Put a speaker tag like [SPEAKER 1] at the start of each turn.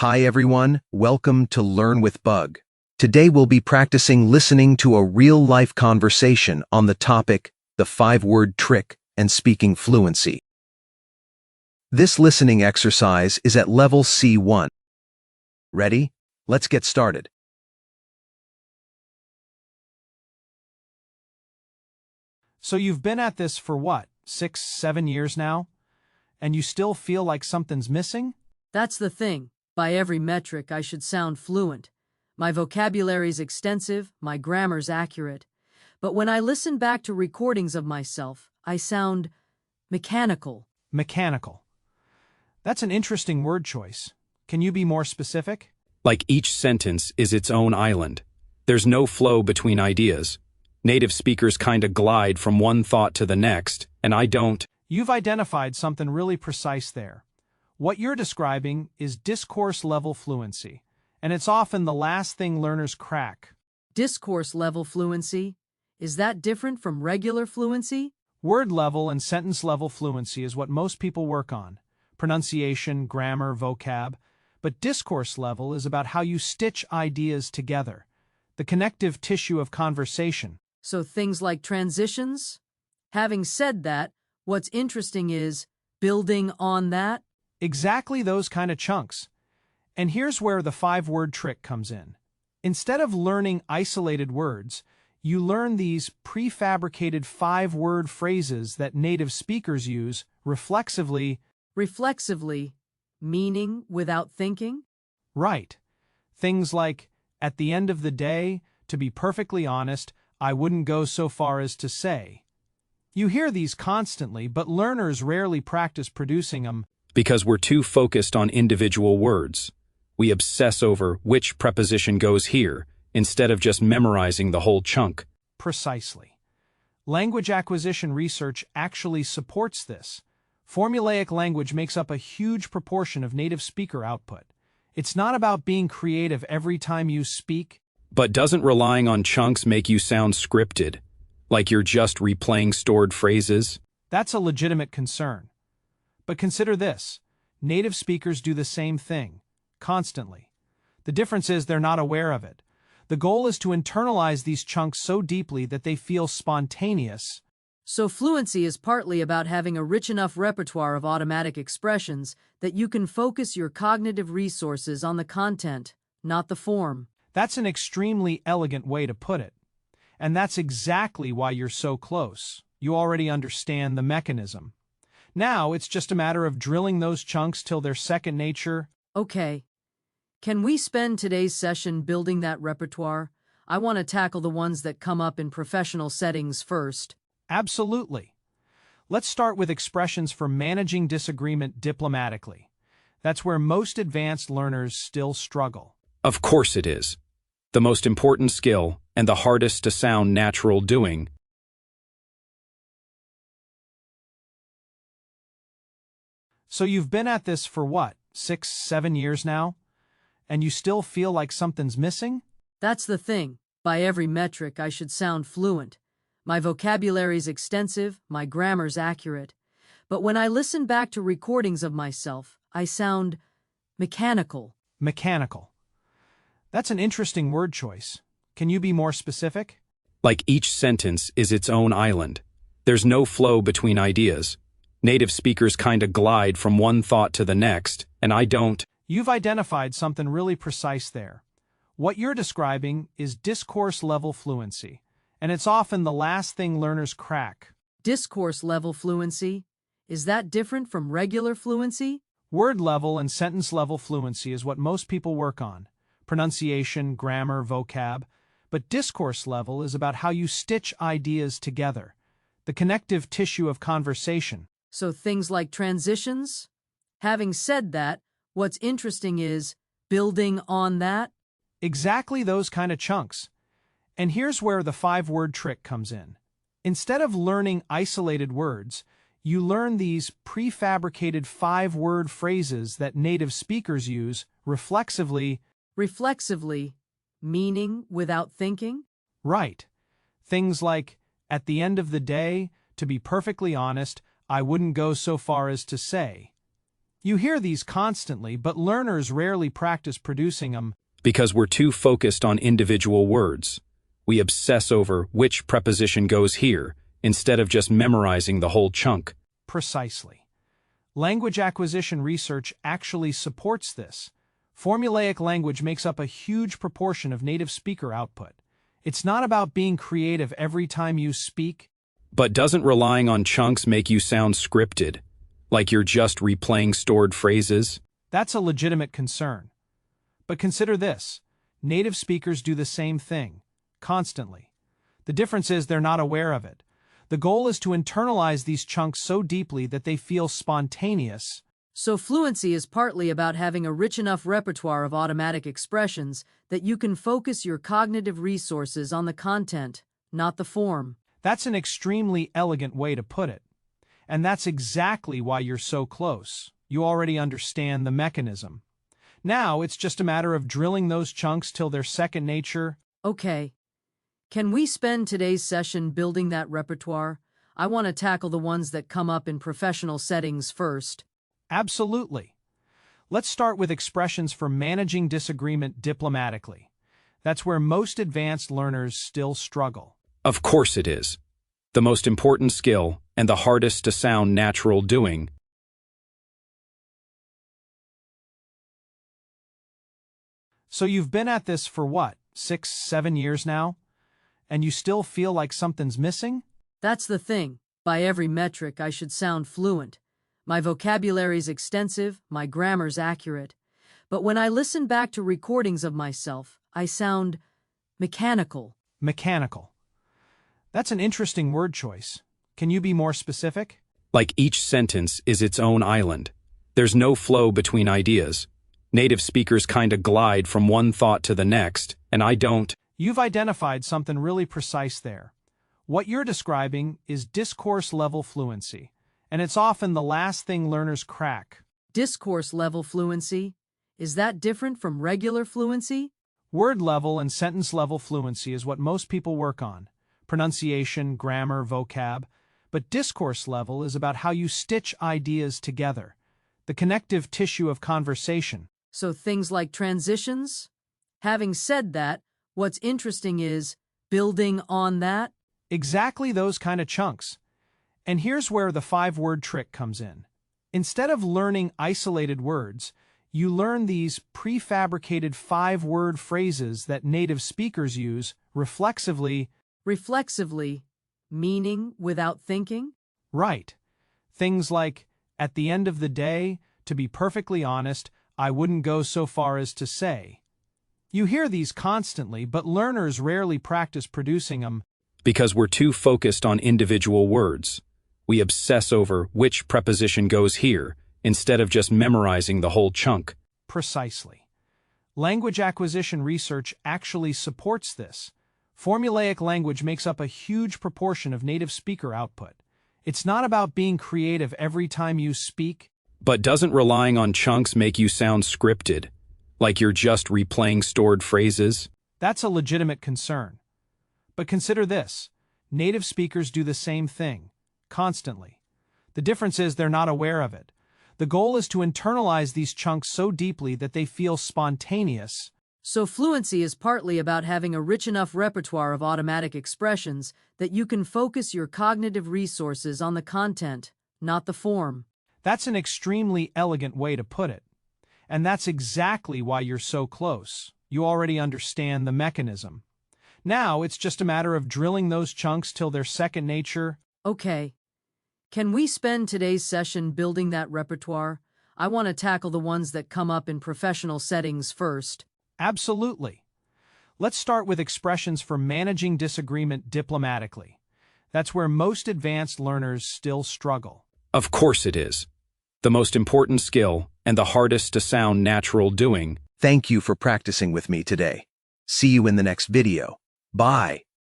[SPEAKER 1] Hi everyone, welcome to Learn with Bug. Today we'll be practicing listening to a real-life conversation on the topic, the 5-word trick and speaking fluency. This listening exercise is at level C1. Ready? Let's get started.
[SPEAKER 2] So you've been at this for what, 6, 7 years now? And you still feel like something's missing?
[SPEAKER 3] That's the thing. By every metric, I should sound fluent. My vocabulary's extensive, my grammar's accurate. But when I listen back to recordings of myself, I sound mechanical.
[SPEAKER 2] Mechanical. That's an interesting word choice. Can you be more specific?
[SPEAKER 4] Like each sentence is its own island. There's no flow between ideas. Native speakers kinda glide from one thought to the next, and I don't.
[SPEAKER 2] You've identified something really precise there. What you're describing is discourse-level fluency, and it's often the last thing learners crack.
[SPEAKER 3] Discourse-level fluency? Is that different from regular fluency?
[SPEAKER 2] Word-level and sentence-level fluency is what most people work on. Pronunciation, grammar, vocab. But discourse-level is about how you stitch ideas together. The connective tissue of conversation.
[SPEAKER 3] So things like transitions? Having said that, what's interesting is building on that.
[SPEAKER 2] Exactly those kind of chunks. And here's where the 5-word trick comes in. Instead of learning isolated words, you learn these prefabricated 5-word phrases that native speakers use reflexively.
[SPEAKER 3] Reflexively, meaning without thinking?
[SPEAKER 2] Right. Things like, at the end of the day, to be perfectly honest, I wouldn't go so far as to say. You hear these constantly, but learners rarely practice producing them.
[SPEAKER 4] Because we're too focused on individual words. We obsess over which preposition goes here, instead of just memorizing the whole chunk.
[SPEAKER 2] Precisely. Language acquisition research actually supports this. Formulaic language makes up a huge proportion of native speaker output. It's not about being creative every time you speak.
[SPEAKER 4] But doesn't relying on chunks make you sound scripted? Like you're just replaying stored phrases?
[SPEAKER 2] That's a legitimate concern. But consider this. Native speakers do the same thing, constantly. The difference is they're not aware of it. The goal is to internalize these chunks so deeply that they feel spontaneous.
[SPEAKER 3] So fluency is partly about having a rich enough repertoire of automatic expressions that you can focus your cognitive resources on the content, not the form.
[SPEAKER 2] That's an extremely elegant way to put it. And that's exactly why you're so close. You already understand the mechanism. Now it's just a matter of drilling those chunks till they're second nature.
[SPEAKER 3] Okay. Can we spend today's session building that repertoire? I want to tackle the ones that come up in professional settings first.
[SPEAKER 2] Absolutely. Let's start with expressions for managing disagreement diplomatically. That's where most advanced learners still struggle.
[SPEAKER 4] Of course it is. The most important skill, and the hardest to sound natural doing.
[SPEAKER 2] So you've been at this for what, 6, 7 years now? And you still feel like something's missing?
[SPEAKER 3] That's the thing. By every metric, I should sound fluent. My vocabulary's extensive, my grammar's accurate. But when I listen back to recordings of myself, I sound mechanical.
[SPEAKER 2] Mechanical. That's an interesting word choice. Can you be more specific?
[SPEAKER 4] Like each sentence is its own island. There's no flow between ideas. Native speakers kinda glide from one thought to the next, and I don't.
[SPEAKER 2] You've identified something really precise there. What you're describing is discourse-level fluency, and it's often the last thing learners crack.
[SPEAKER 3] Discourse-level fluency? Is that different from regular fluency?
[SPEAKER 2] Word-level and sentence-level fluency is what most people work on. Pronunciation, grammar, vocab. But discourse-level is about how you stitch ideas together. The connective tissue of conversation.
[SPEAKER 3] So things like transitions? Having said that, what's interesting is building on that.
[SPEAKER 2] Exactly those kind of chunks. And here's where the 5-word trick comes in. Instead of learning isolated words, you learn these prefabricated 5-word phrases that native speakers use reflexively.
[SPEAKER 3] Reflexively, meaning without thinking?
[SPEAKER 2] Right. Things like, at the end of the day, to be perfectly honest, I wouldn't go so far as to say. You hear these constantly, but learners rarely practice producing them.
[SPEAKER 4] Because we're too focused on individual words. We obsess over which preposition goes here, instead of just memorizing the whole chunk.
[SPEAKER 2] Precisely. Language acquisition research actually supports this. Formulaic language makes up a huge proportion of native speaker output. It's not about being creative every time you speak.
[SPEAKER 4] But doesn't relying on chunks make you sound scripted, like you're just replaying stored phrases?
[SPEAKER 2] That's a legitimate concern. But consider this. Native speakers do the same thing, constantly. The difference is they're not aware of it. The goal is to internalize these chunks so deeply that they feel spontaneous.
[SPEAKER 3] So fluency is partly about having a rich enough repertoire of automatic expressions that you can focus your cognitive resources on the content, not the form.
[SPEAKER 2] That's an extremely elegant way to put it. And that's exactly why you're so close. You already understand the mechanism. Now it's just a matter of drilling those chunks till they're second nature.
[SPEAKER 3] Okay. Can we spend today's session building that repertoire? I want to tackle the ones that come up in professional settings first.
[SPEAKER 2] Absolutely. Let's start with expressions for managing disagreement diplomatically. That's where most advanced learners still struggle.
[SPEAKER 4] Of course it is. The most important skill, and the hardest to sound natural doing.
[SPEAKER 2] So you've been at this for what, 6, 7 years now? And you still feel like something's missing?
[SPEAKER 3] That's the thing. By every metric, I should sound fluent. My vocabulary's extensive, my grammar's accurate. But when I listen back to recordings of myself, I sound mechanical.
[SPEAKER 2] Mechanical. That's an interesting word choice. Can you be more specific?
[SPEAKER 4] Like each sentence is its own island. There's no flow between ideas. Native speakers kinda glide from one thought to the next, and I don't.
[SPEAKER 2] You've identified something really precise there. What you're describing is discourse-level fluency, and it's often the last thing learners crack.
[SPEAKER 3] Discourse-level fluency? Is that different from regular fluency?
[SPEAKER 2] Word-level and sentence-level fluency is what most people work on. Pronunciation, grammar, vocab. But discourse-level is about how you stitch ideas together. The connective tissue of conversation.
[SPEAKER 3] So things like transitions? Having said that, what's interesting is building on that.
[SPEAKER 2] Exactly those kind of chunks. And here's where the 5-word trick comes in. Instead of learning isolated words, you learn these prefabricated 5-word phrases that native speakers use reflexively.
[SPEAKER 3] Reflexively, meaning without thinking?
[SPEAKER 2] Right. Things like, at the end of the day, to be perfectly honest, I wouldn't go so far as to say. You hear these constantly, but learners rarely practice producing them.
[SPEAKER 4] Because we're too focused on individual words. We obsess over which preposition goes here, instead of just memorizing the whole chunk.
[SPEAKER 2] Precisely. Language acquisition research actually supports this. Formulaic language makes up a huge proportion of native speaker output. It's not about being creative every time you speak.
[SPEAKER 4] But doesn't relying on chunks make you sound scripted, like you're just replaying stored phrases?
[SPEAKER 2] That's a legitimate concern. But consider this. Native speakers do the same thing, constantly. The difference is they're not aware of it. The goal is to internalize these chunks so deeply that they feel spontaneous.
[SPEAKER 3] So fluency is partly about having a rich enough repertoire of automatic expressions that you can focus your cognitive resources on the content, not the form.
[SPEAKER 2] That's an extremely elegant way to put it. And that's exactly why you're so close. You already understand the mechanism. Now it's just a matter of drilling those chunks till they're second nature.
[SPEAKER 3] Okay. Can we spend today's session building that repertoire? I want to tackle the ones that come up in professional settings first.
[SPEAKER 2] Absolutely. Let's start with expressions for managing disagreement diplomatically. That's where most advanced learners still struggle.
[SPEAKER 4] Of course it is. The most important skill, and the hardest to sound natural doing.
[SPEAKER 1] Thank you for practicing with me today. See you in the next video. Bye.